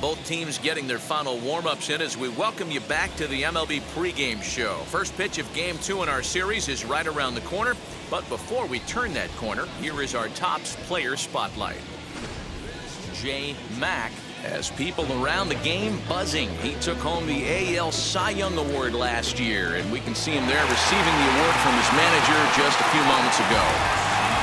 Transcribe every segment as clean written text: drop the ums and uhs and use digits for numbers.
Both teams getting their final warm-ups in as we welcome you back to the MLB pregame show. First pitch of Game 2 in our series is right around the corner. But before we turn that corner, here is our Topps player spotlight. J. Mack has people around the game buzzing. He took home the AL Cy Young Award last year, and we can see him there receiving the award from his manager just a few moments ago.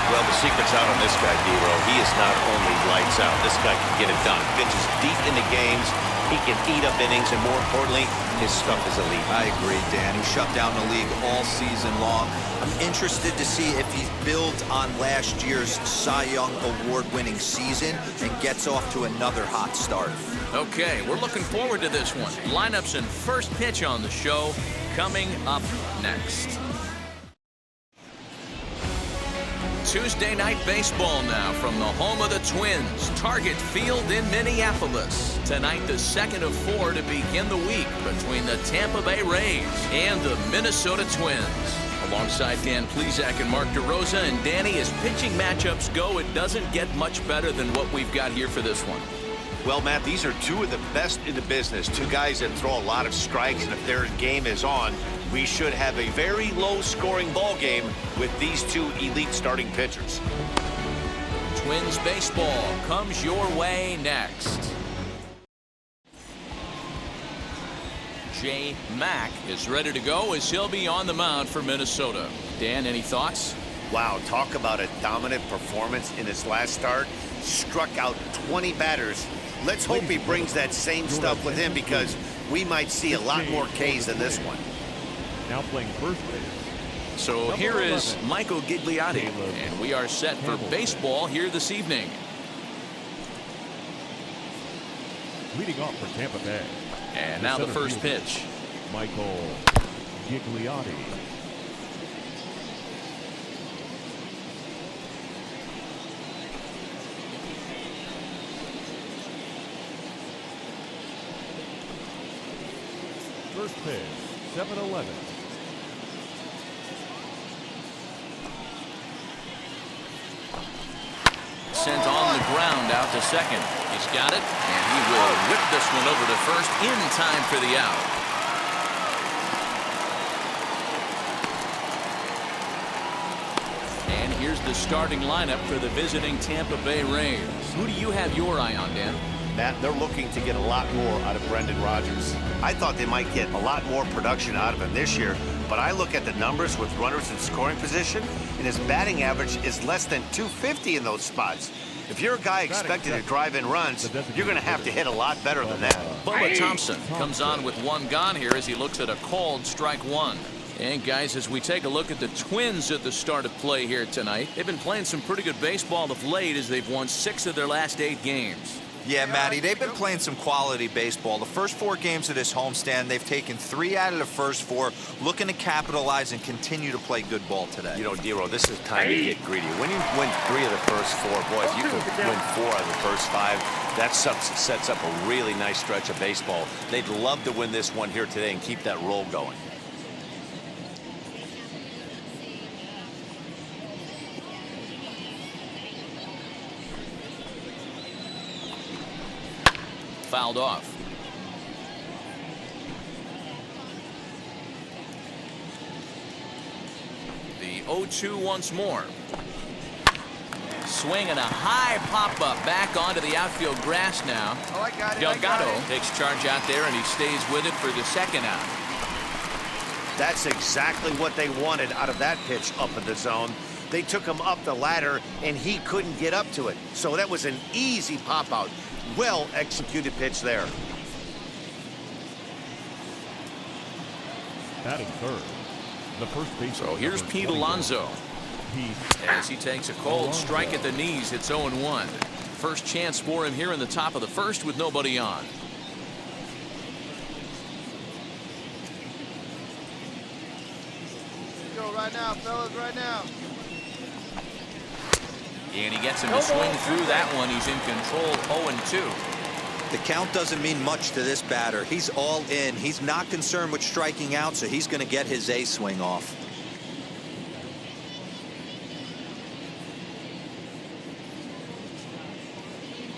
Well, the secret's out on this guy, D-Row. He is not only lights out. This guy can get it done. Pitches deep into games. He can eat up innings, and more importantly, his stuff is elite. I agree, Dan. He shut down the league all season long. I'm interested to see if he builds on last year's Cy Young Award-winning season and gets off to another hot start. Okay, we're looking forward to this one. Lineups and first pitch on the show coming up next. Tuesday night baseball now from the home of the Twins, Target Field in Minneapolis. Tonight, the second of 4 to begin the week between the Tampa Bay Rays and the Minnesota Twins. Alongside Dan Plesac and Mark DeRosa, and Danny, as pitching matchups go, it doesn't get much better than what we've got here for this one. Well, Matt, these are two of the best in the business. Two guys that throw a lot of strikes, and if their game is on, we should have a very low-scoring ball game with these two elite starting pitchers. Twins baseball comes your way next. J. Mack is ready to go as he'll be on the mound for Minnesota. Dan, any thoughts? Wow, talk about a dominant performance in his last start. Struck out 20 batters. Let's hope he brings that same stuff with him, because we might see a lot more Ks than this one. Now playing first base. So here is Michael Gigliotti, and we are set for baseball here this evening. Leading off for Tampa Bay. And now the first pitch. Michael Gigliotti. First pitch, 7-11. Sent on the ground out to second. He's got it, and he will whip this one over to first in time for the out. And here's the starting lineup for the visiting Tampa Bay Rays. Who do you have your eye on, Dan? Matt, they're looking to get a lot more out of Brendan Rodgers. I thought they might get a lot more production out of him this year, but I look at the numbers with runners in scoring position, and his batting average is less than .250 in those spots. If you're a guy expected to drive in runs, you're going to have to hit a lot better than that. Bubba Thompson comes on with one gone here as he looks at a called strike one. And guys, as we take a look at the Twins at the start of play here tonight, they've been playing some pretty good baseball of late as they've won 6 of their last 8 games. Yeah, Matty, they've been playing some quality baseball. The first 4 games of this homestand, they've taken 3 out of the first 4, looking to capitalize and continue to play good ball today. You know, D-Row, this is time to get greedy. When you win 3 of the first 4, boy, if you could win 4 out of the first 5, that sets up a really nice stretch of baseball. They'd love to win this one here today and keep that roll going. Fouled off. The 0-2 once more. Swing and a high pop-up back onto the outfield grass now. Oh, I got it. Delgado takes charge out there, and he stays with it for the second out. That's exactly what they wanted out of that pitch up in the zone. They took him up the ladder, and he couldn't get up to it. So that was an easy pop-out. Well executed pitch there. Batting third. The first base. So here's Pete Alonso. As he takes a cold strike at the knees, it's 0-1. First chance for him here in the top of the first with nobody on. Let's go right now, fellas, right now. And he gets him to swing through that one. He's in control, 0-2. The count doesn't mean much to this batter. He's all in. He's not concerned with striking out, so he's going to get his A swing off.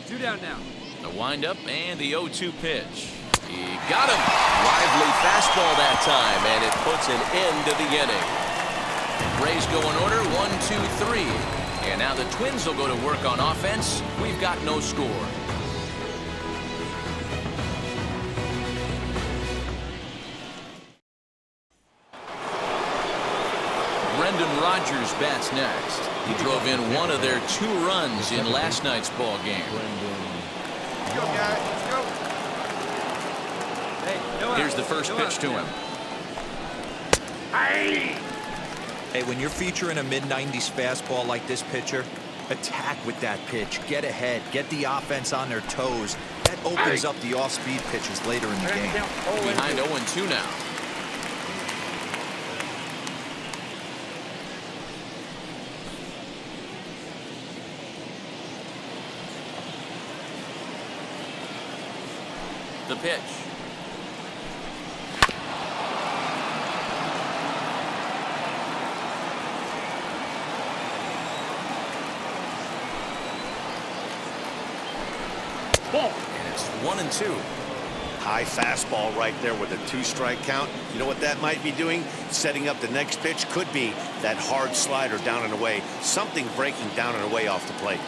Two down now. The windup and the 0-2 pitch. He got him. Lively fastball that time, and it puts an end to the inning. Rays go in order, 1-2-3. And now the Twins will go to work on offense. We've got no score. Brendan Rodgers bats next. He drove in one of their 2 runs in last night's ball game. Let's go, guys. Let's go. Hey, Here's the first pitch to him. Hey, when you're featuring a mid-90s fastball like this pitcher, attack with that pitch. Get ahead. Get the offense on their toes. That opens up the off-speed pitches later in the game. Behind 0-2 now. The pitch. And it's 1-2. High fastball right there with a 2-strike count. You know what that might be doing? Setting up the next pitch. Could be that hard slider down and away. Something breaking down and away off the plate.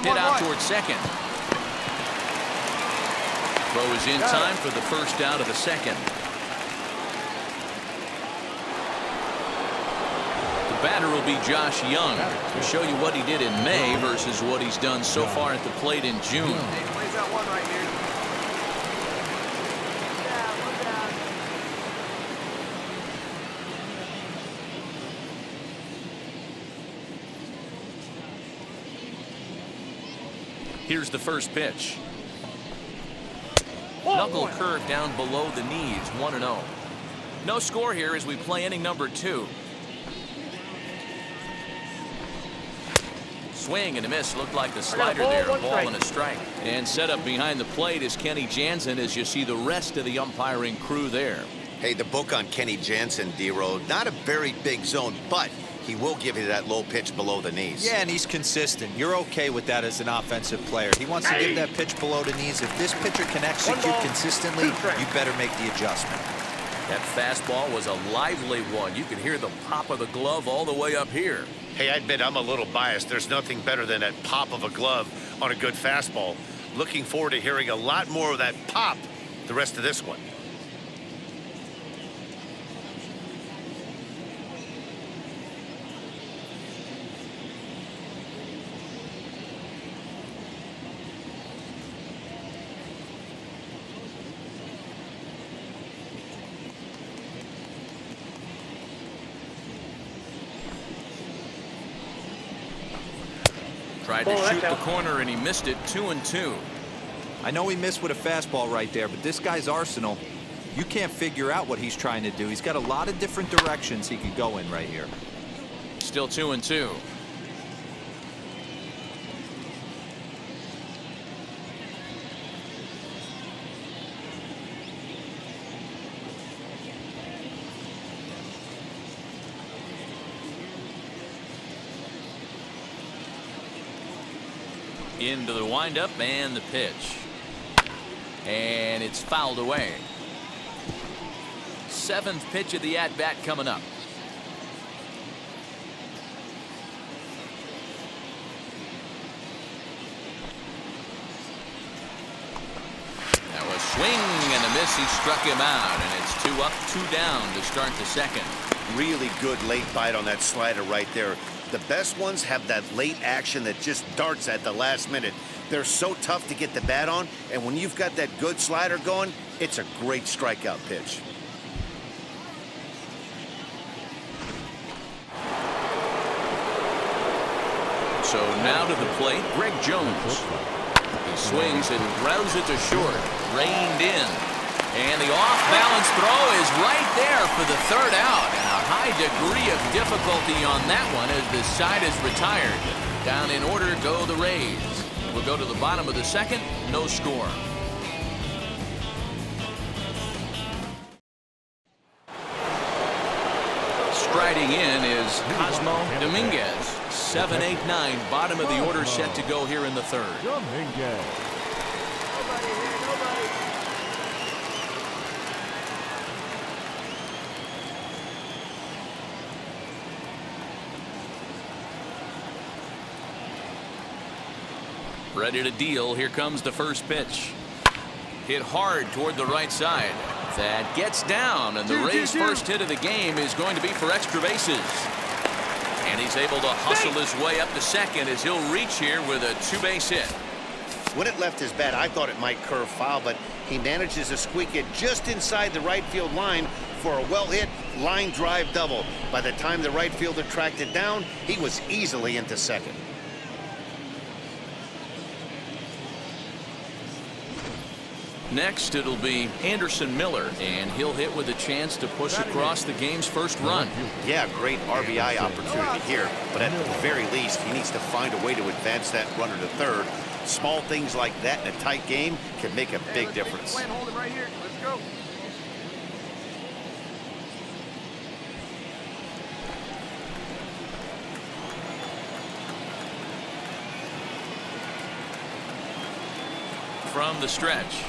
Hit out towards second. Throw is in time for the first out of the second. The batter will be Josh Young to show you what he did in May versus what he's done so far at the plate in June. Hey, plays out one right here. Here's the first pitch. Knuckle curve down below the knees, 1-0. No score here as we play inning number 2. Swing and a miss. Looked like the slider there. Ball and a strike. And set up behind the plate is Kenny Jansen as you see the rest of the umpiring crew there. Hey, the book on Kenny Jansen, D-Road. Not a very big zone, but he will give you that low pitch below the knees. Yeah, and he's consistent. You're okay with that as an offensive player. He wants to give that pitch below the knees. If this pitcher can execute consistently, you better make the adjustment. That fastball was a lively one. You could hear the pop of the glove all the way up here. Hey, I admit I'm a little biased. There's nothing better than that pop of a glove on a good fastball. Looking forward to hearing a lot more of that pop the rest of this one. Tried to shoot the corner and he missed it. 2-2. I know he missed with a fastball right there, but this guy's arsenal, you can't figure out what he's trying to do. He's got a lot of different directions he could go in right here. Still 2-2. Into the windup and the pitch. And it's fouled away. 7th pitch of the at-bat coming up. That was swing and a miss. He struck him out, and it's 2 up, 2 down to start the second. Really good late bite on that slider right there. The best ones have that late action that just darts at the last minute. They're so tough to get the bat on, and when you've got that good slider going, it's a great strikeout pitch. So now to the plate, Greg Jones. He swings and grounds it to short. Reined in. And the off-balance throw is right there for the 3rd out. And a high degree of difficulty on that one as the side is retired. Down in order go the Rays. We'll go to the bottom of the 2nd. No score. Hitting in is Cosmo Dominguez. 7, 8, 9, bottom of the order set to go here in the third. Dominguez. Nobody here, nobody. Ready to deal. Here comes the first pitch. Hit hard toward the right side. That gets down, and the Rays' first hit of the game is going to be for extra bases. And he's able to hustle his way up to second as he'll reach here with a two-base hit. When it left his bat, I thought it might curve foul, but he manages to squeak it just inside the right field line for a well-hit line drive double. By the time the right fielder tracked it down, he was easily into second. Next, it'll be Anderson Miller, and he'll hit with a chance to push across the game's first run. Yeah, great RBI opportunity here, but at the very least, he needs to find a way to advance that runner to third. Small things like that in a tight game can make a big difference. Hold it right here. Let's go. From the stretch.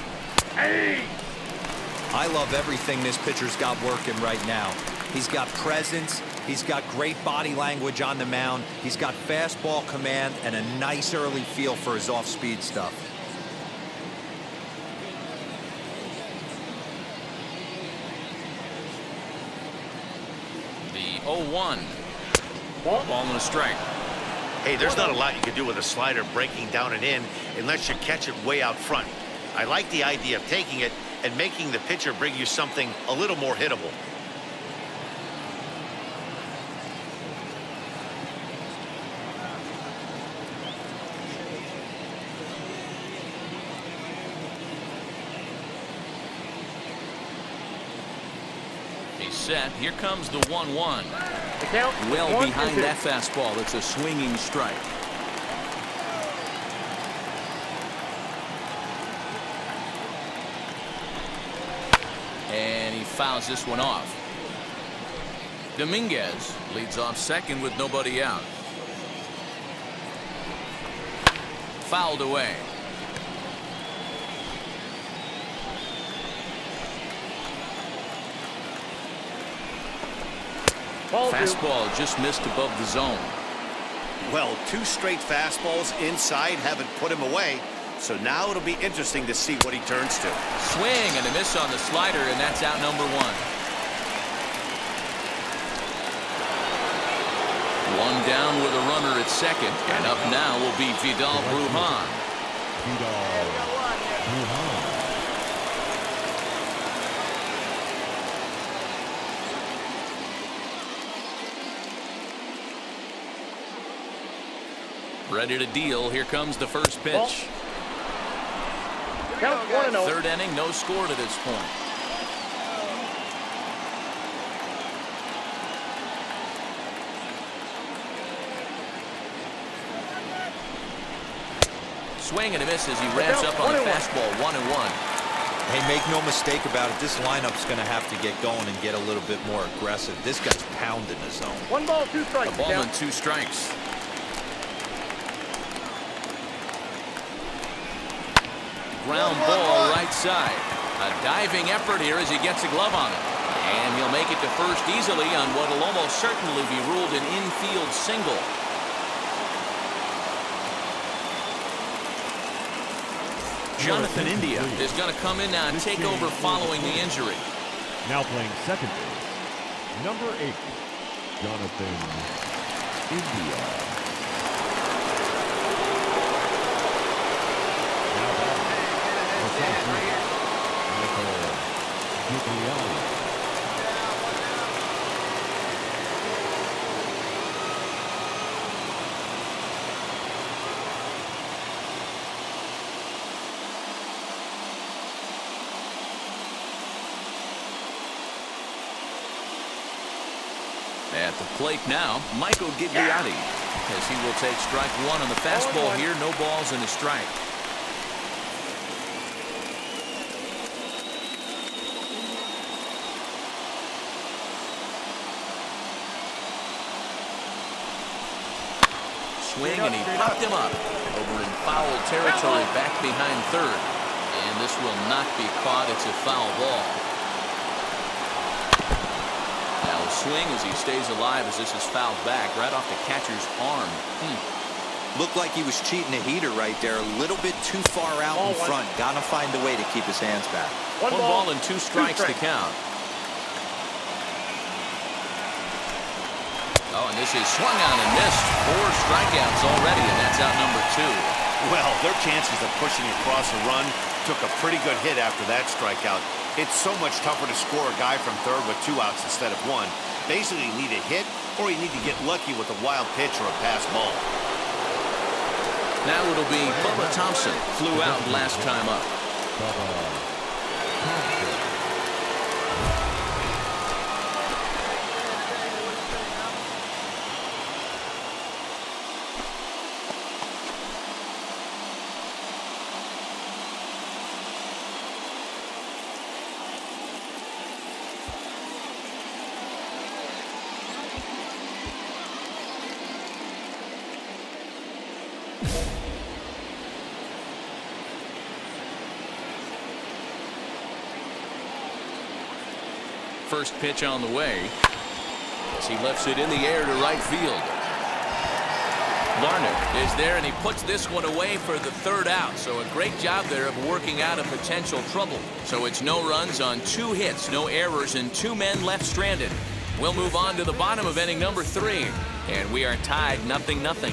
I love everything this pitcher's got working right now. He's got presence. He's got great body language on the mound. He's got fastball command and a nice early feel for his off-speed stuff. The 0-1. Ball and a strike. Hey, there's not a lot you can do with a slider breaking down and in unless you catch it way out front. I like the idea of taking it and making the pitcher bring you something a little more hittable. He's set. Here comes the 1-1. The count. Well behind that fastball. It's a swinging strike. And he fouls this one off. Dominguez leads off second with nobody out. Fouled away. Fastball just missed above the zone. Well, two straight fastballs inside haven't put him away. So now it'll be interesting to see what he turns to. Swing and a miss on the slider, and that's out number one. One down with a runner at second, and up now will be Vidal Brujan. Ready to deal. Here comes the first pitch. Third inning, no score to this point. Swing and a miss as he ramps up on the fastball. 1-1. Hey, make no mistake about it. This lineup's going to have to get going and get a little bit more aggressive. This guy's pounding the zone. 1 ball, 2 strikes. A ball and 2 strikes. Ground ball right side. A diving effort here as he gets a glove on it. And he'll make it to first easily on what will almost certainly be ruled an infield single. Jonathan India is going to come in now and take over following the injury. Now playing second base, number 8, Jonathan India. At the plate now, Michael Gigliotti, as he will take strike one on the fastball here. No balls and a strike. swing, and he popped him up over in foul territory back behind third. And this will not be caught. It's a foul ball. Now a swing as he stays alive as this is fouled back right off the catcher's arm. Looked like he was cheating a heater right there. A little bit too far out in front. Gotta find a way to keep his hands back. One ball and 2 strikes to count. Oh, and this is swung on and missed. 4 strikeouts already, and that's out number 2. Well, their chances of pushing across a run took a pretty good hit after that strikeout. It's so much tougher to score a guy from third with 2 outs instead of 1. Basically, you need a hit, or you need to get lucky with a wild pitch or a pass ball. Now it'll be Bubba Thompson. Flew out last time up. First pitch on the way as he lifts it in the air to right field. Larned is there, and he puts this one away for the 3rd out. So a great job there of working out a potential trouble. So it's no runs on 2 hits, no errors, and 2 men left stranded. We'll move on to the bottom of inning number 3, and we are tied 0-0.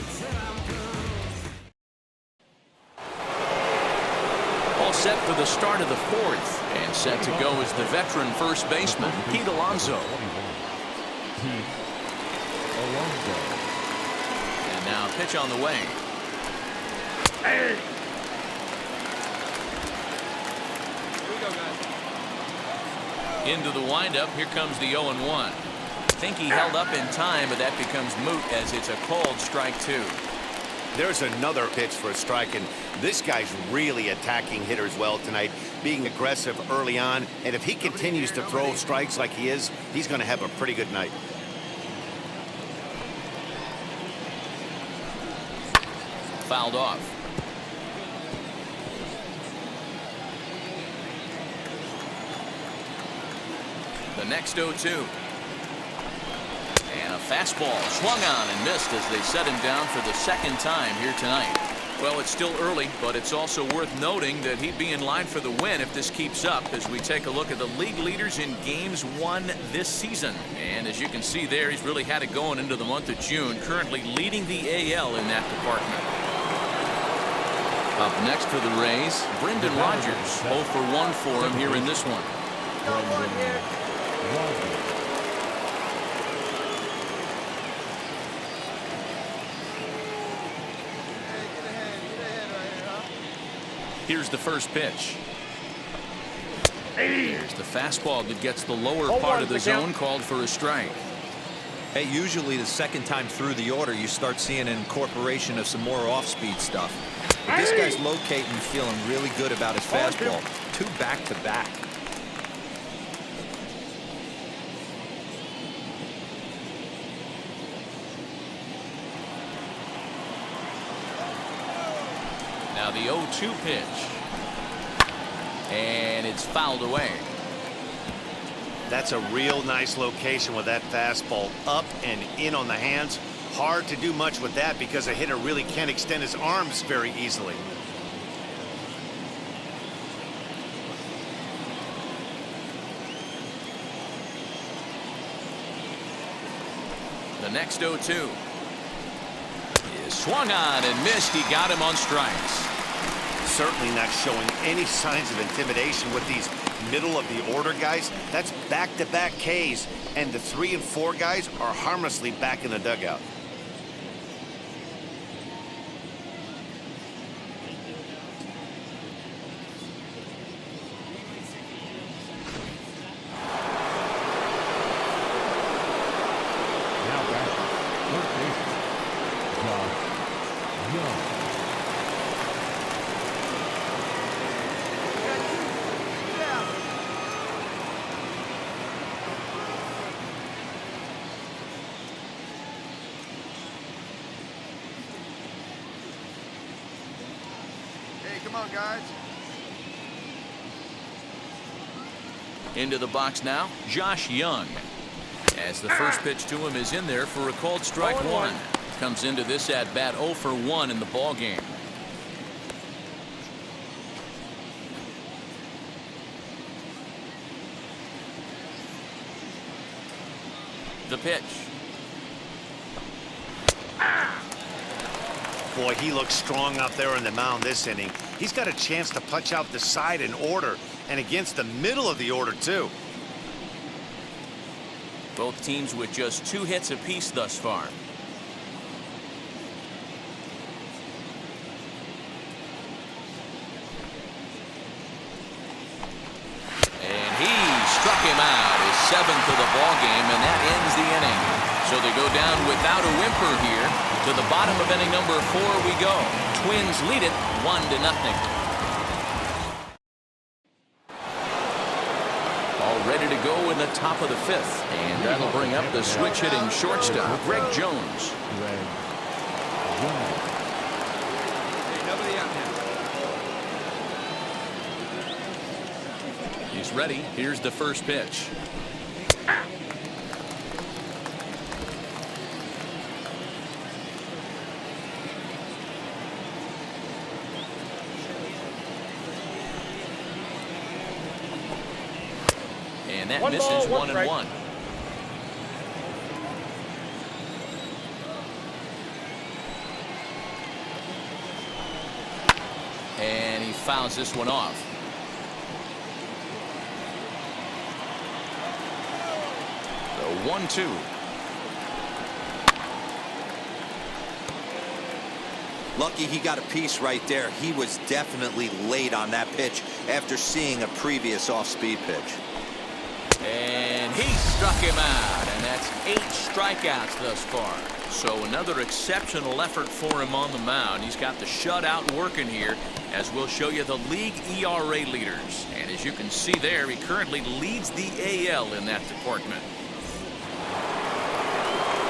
All set for the start of the 4th, and set to go is the veteran first baseman, Pete Alonso. And now pitch on the way. Hey. Into the windup, here comes the 0-1. Think he held up in time, but that becomes moot as it's a called strike 2. There's another pitch for a strike, and this guy's really attacking hitters well tonight, being aggressive early on, and if he continues to throw strikes like he is, he's going to have a pretty good night. Fouled off. The next 0-2. And a fastball swung on and missed as they set him down for the 2nd time here tonight. Well, it's still early, but it's also worth noting that he'd be in line for the win if this keeps up as we take a look at the league leaders in games won this season. And as you can see there, he's really had it going into the month of June, currently leading the AL in that department. Up next for the Rays, Brendan Rodgers. 0 for 1 for him here in this one. Here's the first pitch. Here's the fastball that gets the lower part of the zone, called for a strike. Hey, usually the 2nd time through the order, you start seeing an incorporation of some more off-speed stuff. But this guy's locating and feeling really good about his fastball. 2 back-to-back. Now the 0-2 pitch. And it's fouled away. That's a real nice location with that fastball up and in on the hands. Hard to do much with that because a hitter really can't extend his arms very easily. The next 0-2 is swung on and missed. He got him on strikes. Certainly not showing any signs of intimidation with these middle of the order guys. That's back-to-back Ks, and the 3 and 4 guys are harmlessly back in the dugout. Come on, guys. Into the box now, Josh Young. As the first pitch to him is in there for a called strike one. Comes into this at bat 0 for 1 in the ball game. The pitch. Boy, he looks strong out there on the mound this inning. He's got a chance to punch out the side in order, and against the middle of the order, too. Both teams with just 2 hits apiece thus far. And he struck him out, his 7th of the ball game, and that ends the inning. So they go down without a whimper here. To the bottom of inning number 4 we go. Twins lead it 1-0. All ready to go in the top of the 5th, and that'll bring up the switch hitting shortstop, Greg Jones. Nobody out now. He's ready. Here's the first pitch. And that misses 1-1. And he fouls this one off. The 1-2. Lucky he got a piece right there. He was definitely late on that pitch after seeing a previous off-speed pitch. And he struck him out, and that's 8 strikeouts thus far. So another exceptional effort for him on the mound. He's got the shutout working here, as we'll show you the league ERA leaders. And as you can see there, he currently leads the AL in that department.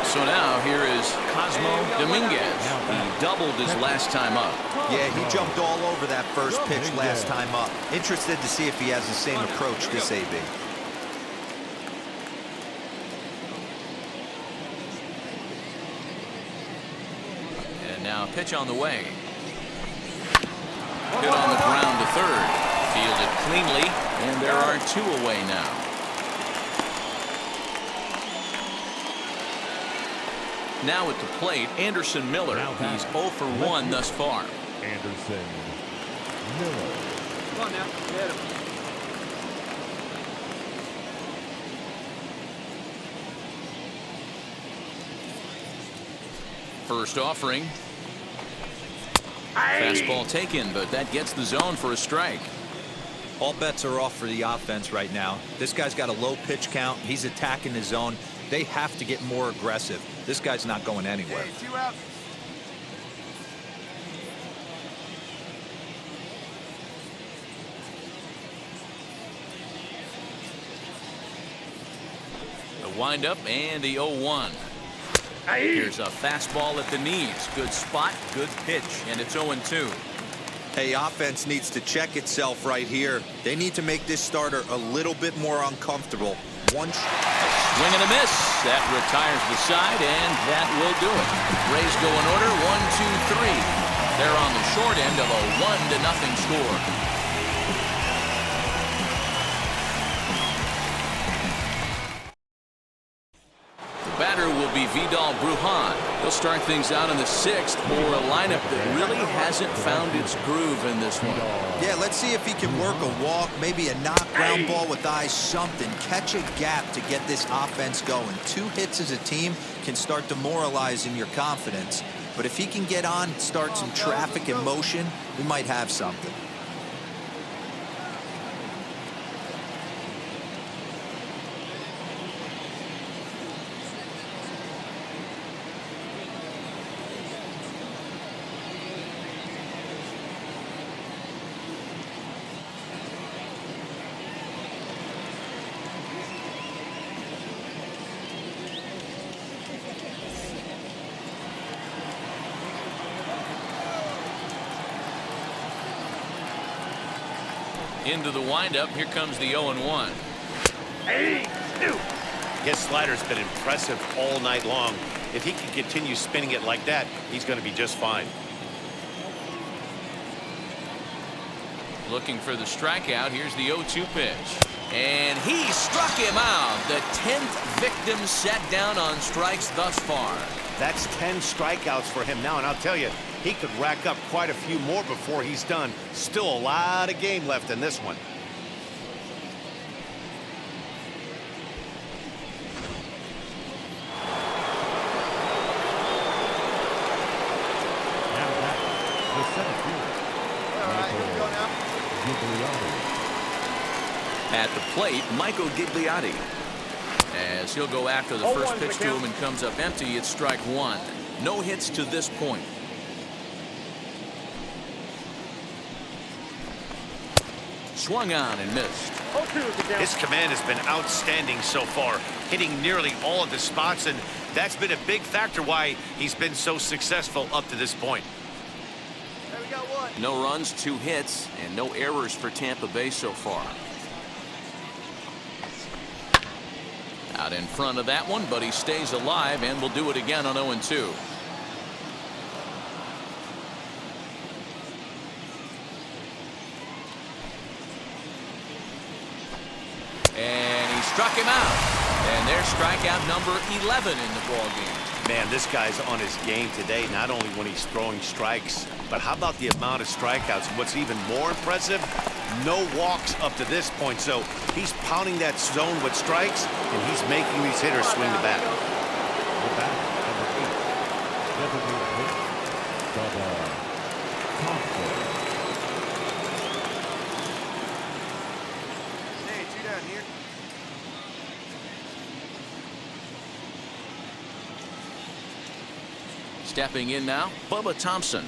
So now here is Cosmo Dominguez. He doubled his last time up. Yeah, he jumped all over that first pitch last time up. Interested to see if he has the same approach this AB. Now pitch on the way. Hit on the ground to third. Fielded cleanly, and there are 2 away now. Now at the plate, Anderson Miller. He's 0 for 1 thus far. Anderson Miller. Come on now. Get him. First offering. Fastball taken, but that gets the zone for a strike. All bets are off for the offense right now. This guy's got a low pitch count. He's attacking his zone. They have to get more aggressive. This guy's not going anywhere. Hey, 2 outs. The windup and the 0-1. Here's a fastball at the knees. Good spot, good pitch, and it's 0-2. Hey, offense needs to check itself right here. They need to make this starter a little bit more uncomfortable. One swing and a miss. That retires the side, and that will do it. Rays go in order, 1, 2, 3. They're on the short end of a 1-0 score. Batter will be Vidal Brujan. He'll start things out in the 6th for a lineup that really hasn't found its groove in this one. Yeah, let's see if he can work a walk, maybe a knock ground ball with eyes, something. Catch a gap to get this offense going. 2 hits as a team can start demoralizing your confidence. But if he can get on, start some traffic in motion, we might have something. Into the windup, here comes the 0-1. His slider's been impressive all night long. If he can continue spinning it like that, he's going to be just fine. Looking for the strikeout. Here's the 0-2 pitch. And he struck him out. The 10th victim set down on strikes thus far. That's 10 strikeouts for him now, and I'll tell you, he could rack up quite a few more before he's done. Still a lot of game left in this one. Now back, the center fielder, Gigliotti. At the plate, Michael Gigliotti. As he'll go after the first pitch to him and comes up empty, it's strike one. No hits to this point. Swung on and missed. His command has been outstanding so far, hitting nearly all of the spots, and that's been a big factor why he's been so successful up to this point. No runs, 2 hits, and no errors for Tampa Bay so far. Out in front of that one, but he stays alive and will do it again on 0-2. And he struck him out. And there's strikeout number 11 in the ballgame. Man, this guy's on his game today, not only when he's throwing strikes, but how about the amount of strikeouts? What's even more impressive, no walks up to this point. So he's pounding that zone with strikes, and he's making these hitters swing the bat. The bat, number 8, designated hitter, counterpart. Stepping in now, Bubba Thompson.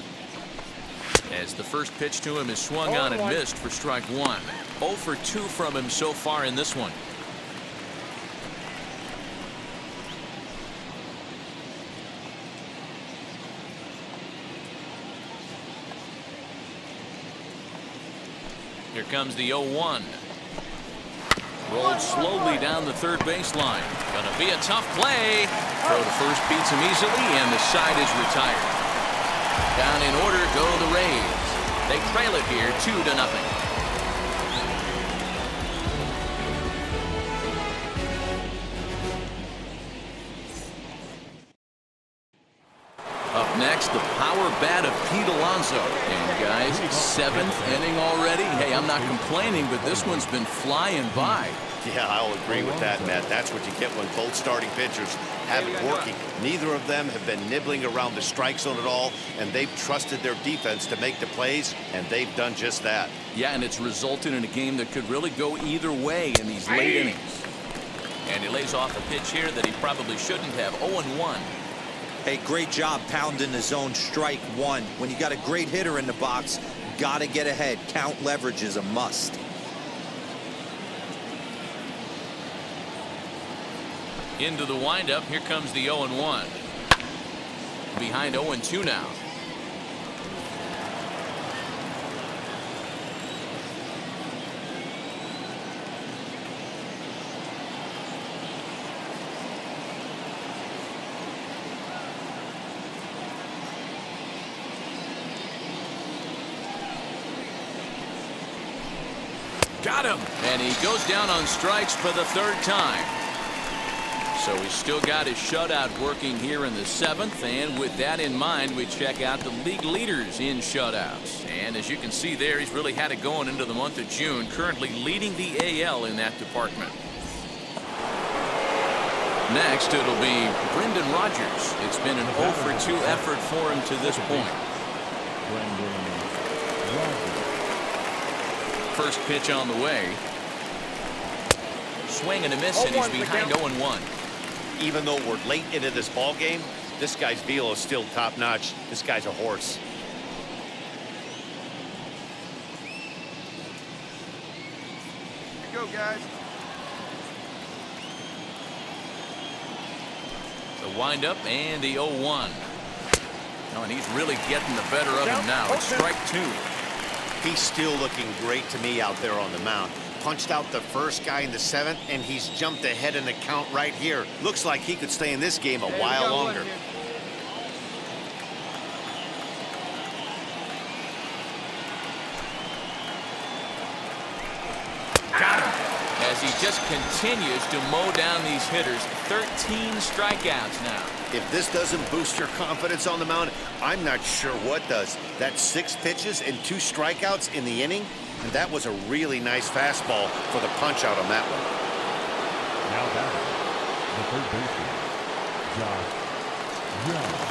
As the first pitch to him is swung on and missed for strike one. 0 for 2 from him so far in this one. Here comes the 0-1. Rolled slowly down the third baseline. Gonna be a tough play. Throw to first beats him easily, and the side is retired. Down in order go the Rays. They trail it here 2-0. Up next, the power bat of Pete Alonso. And guys, 7th inning already. Hey, I'm not complaining, but this one's been flying by. Yeah, I'll agree with that, Matt. That's what you get when both starting pitchers have it working. Neither of them have been nibbling around the strike zone at all, and they've trusted their defense to make the plays, and they've done just that. Yeah, and it's resulted in a game that could really go either way in these late innings. And he lays off a pitch here that he probably shouldn't have. 0-1. Hey, great job pounding the zone. Strike one. When you got a great hitter in the box, got to get ahead. Count leverage is a must. Into the windup, here comes the 0-1. Behind 0-2 now. Got him! And he goes down on strikes for the 3rd time. So he's still got his shutout working here in the 7th, and with that in mind, we check out the league leaders in shutouts. And as you can see there, he's really had it going into the month of June, currently leading the AL in that department. Next, it'll be Brendan Rodgers. It's been an 0 for 2 effort for him to this point. First pitch on the way. Swing and a miss, and he's behind 0-1. Even though we're late into this ball game, this guy's velo is still top-notch. This guy's a horse. Here you go, guys. The windup and the 0-1. Oh, and he's really getting the better of him now. It's strike 2. He's still looking great to me out there on the mound. Punched out the first guy in the 7th, and he's jumped ahead in the count right here. Looks like he could stay in this game a while longer. Got him. As he just continues to mow down these hitters. 13 strikeouts now. If this doesn't boost your confidence on the mound, I'm not sure what does. That's 6 pitches and 2 strikeouts in the inning, and that was a really nice fastball for the punch out on that one. Now batting, the third baseman, Josh Young.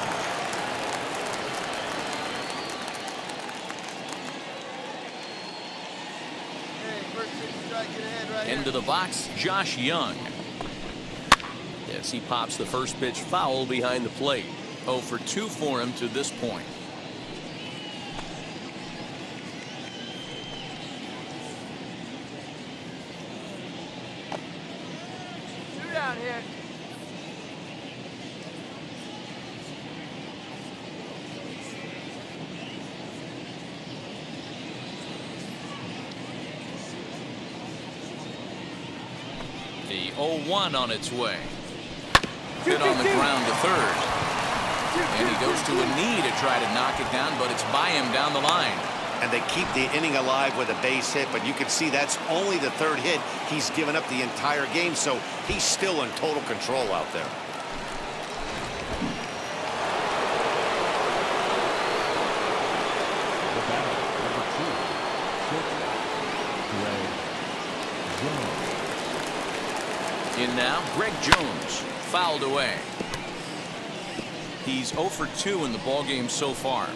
Into the box, Josh Young. Yes, he pops the first pitch foul behind the plate. 0 for 2 for him to this point. Two down here. The 0-1 on its way. Hit on the ground to third. And he goes to a knee to try to knock it down, but it's by him down the line. And they keep the inning alive with a base hit, but you can see that's only the 3rd hit he's given up the entire game, so he's still in total control out there. The batter, number 2, In now, Greg Jones. Fouled away. He's 0 for 2 in the ballgame so far. Here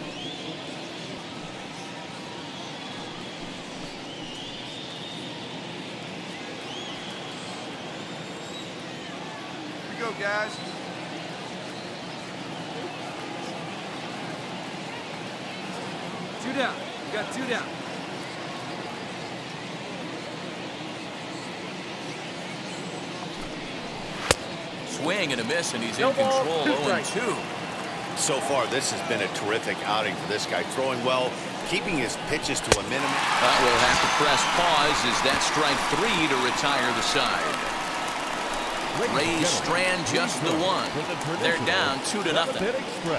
we go, guys. Two down. We got 2 down. Swing and a miss, and he's in control. 0-2. So far, this has been a terrific outing for this guy. Throwing well, keeping his pitches to a minimum. But we'll have to press pause as that strike 3 to retire the side. Rays strand just the 1. They're down 2-0.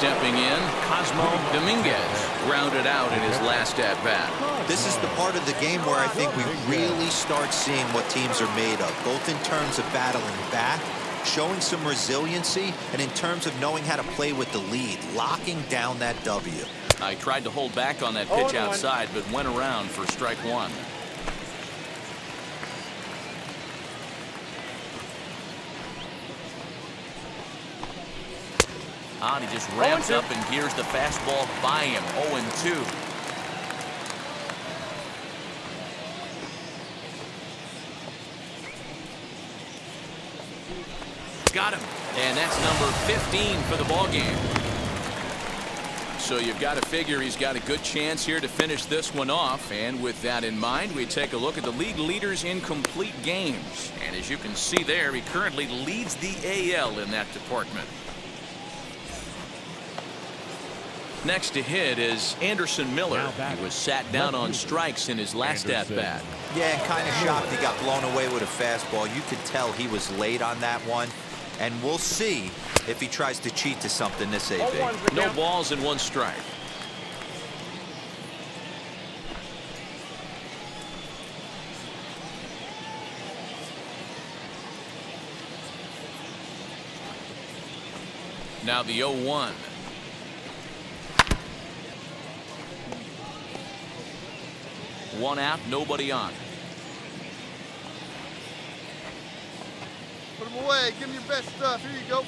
Stepping in, Cosmo Dominguez grounded out in his last at-bat. This is the part of the game where I think we really start seeing what teams are made of, both in terms of battling back, showing some resiliency, and in terms of knowing how to play with the lead, locking down that W. I tried to hold back on that pitch outside, but went around for strike 1. He just ramps up and gears the fastball by him. 0-2. Got him. And that's number 15 for the ballgame. So you've got to figure he's got a good chance here to finish this one off. And with that in mind, we take a look at the league leaders in complete games. And as you can see there, he currently leads the AL in that department. Next to hit is Anderson Miller. He was sat down on strikes in his last at-bat. Yeah, kind of shocked he got blown away with a fastball. You could tell he was late on that one. And we'll see if he tries to cheat to something this AB. No balls and 1 strike. Now the 0-1. One out, nobody on. Put him away. Give him your best stuff. Here you go.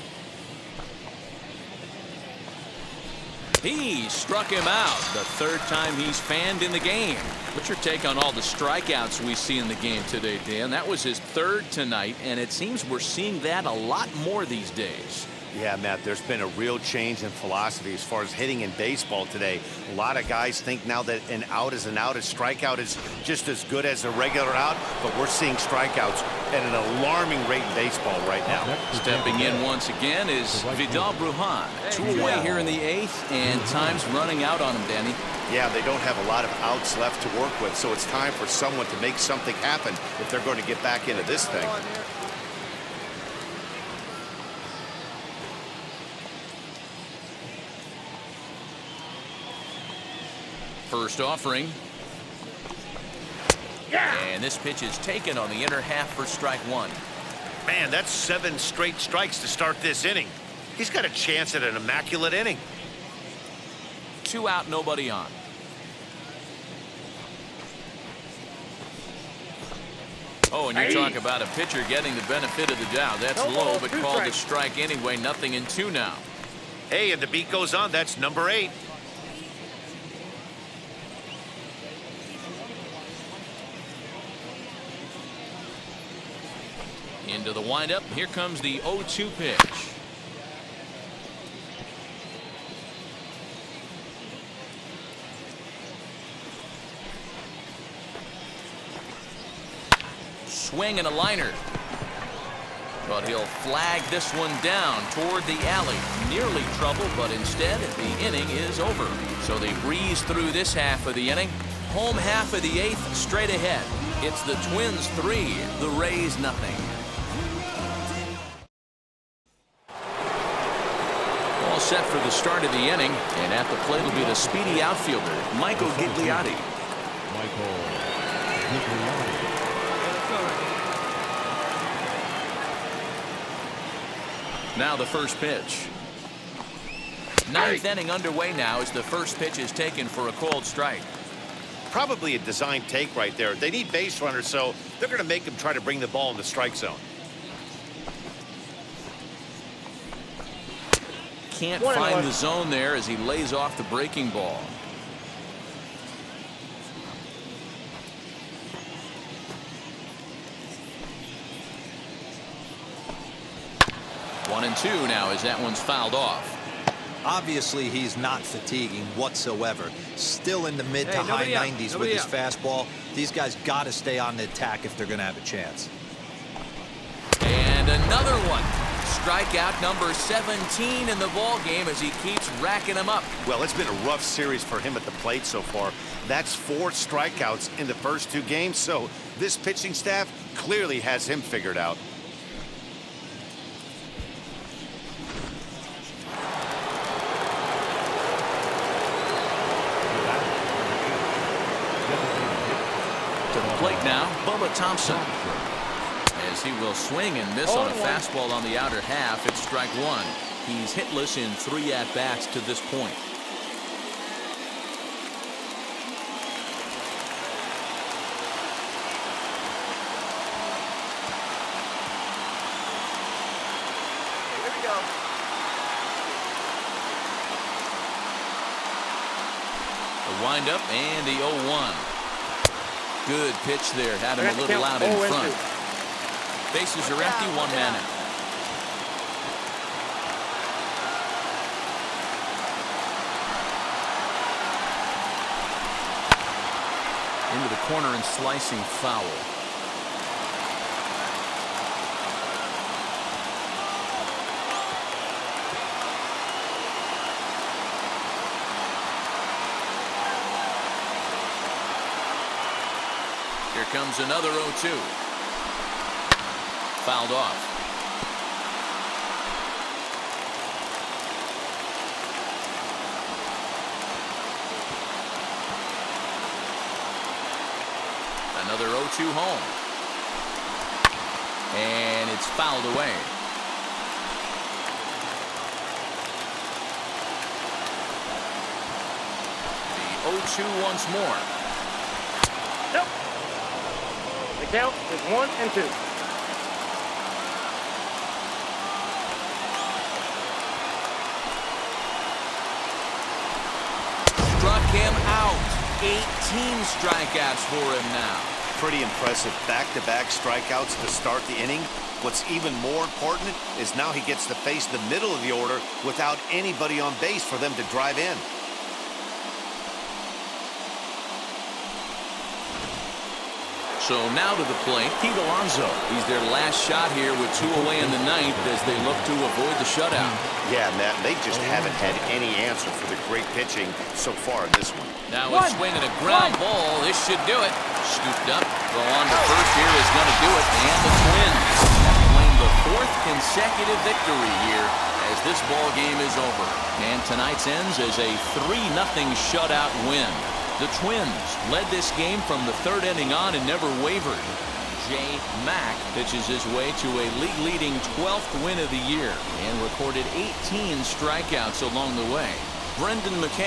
He struck him out. The 3rd time he's fanned in the game. What's your take on all the strikeouts we see in the game today, Dan? That was his 3rd tonight, and it seems we're seeing that a lot more these days. Yeah, Matt, there's been a real change in philosophy as far as hitting in baseball today. A lot of guys think now that an out is an out, a strikeout is just as good as a regular out, but we're seeing strikeouts at an alarming rate in baseball right now. Stepping in once again is Vidal Brujan. 2 away here in the 8th, and time's running out on him, Danny. Yeah, they don't have a lot of outs left to work with, so it's time for someone to make something happen if they're going to get back into this thing. First offering. And this pitch is taken on the inner half for strike 1. Man, that's 7 straight strikes to start this inning. He's got a chance at an immaculate inning. 2 out, nobody on. Oh, and you talk about a pitcher getting the benefit of the doubt. That's low, but called a strike anyway. Nothing in 2 now. Hey, and the beat goes on. That's number 8. Into the windup. Here comes the 0-2 pitch. Swing and a liner. But he'll flag this one down toward the alley. Nearly trouble, but instead the inning is over. So they breeze through this half of the inning. Home half of the 8th straight ahead. It's the Twins 3, the Rays nothing. All set for the start of the inning, and at the plate will be the speedy outfielder, Michael Gigliotti. Now the first pitch. 9th inning underway now as the first pitch is taken for a called strike. Probably a design take right there. They need base runners, so they're going to make them try to bring the ball in the strike zone. Can't find the zone there as he lays off the breaking ball. One and 2 now as that one's fouled off. Obviously, he's not fatiguing whatsoever. Still in the mid to high 90s with his fastball. These guys got to stay on the attack if they're going to have a chance. And another one. Strikeout number 17 in the ball game as he keeps racking them up. Well, it's been a rough series for him at the plate so far. That's 4 strikeouts in the first 2 games, so this pitching staff clearly has him figured out. To the plate now, Bubba Thompson. As he will swing and miss on a fastball on the outer half. It's strike 1. He's hitless in 3 at-bats to this point. Here we go. The windup and the 0-1. Good pitch there. Had him a little out in front. Bases are empty, 1 man out. Into the corner and slicing foul. Here comes another 0-2. Fouled off. Another 0-2 home. And it's fouled away. The 0-2 once more. Nope. The count is 1 and 2. Struck him out. 18 strikeouts for him now. pretty impressive. Back-to-back strikeouts to start the inning. What's even more important is now he gets to face the middle of the order without anybody on base for them to drive in. So now to the plate, Pete Alonso. He's their last shot here with 2 away in the ninth as they look to avoid the shutout. Yeah, Matt, they just haven't had any answer for the great pitching so far in this one. Now it's swinging a ground ball. This should do it. Scooped up. Throw on to first here is going to do it. And the Twins have claimed the 4th consecutive victory here as this ball game is over. And tonight's ends as a 3-0 shutout win. The Twins led this game from the 3rd inning on and never wavered. J. Mack pitches his way to a league-leading 12th win of the year and recorded 18 strikeouts along the way. Brendan McKay.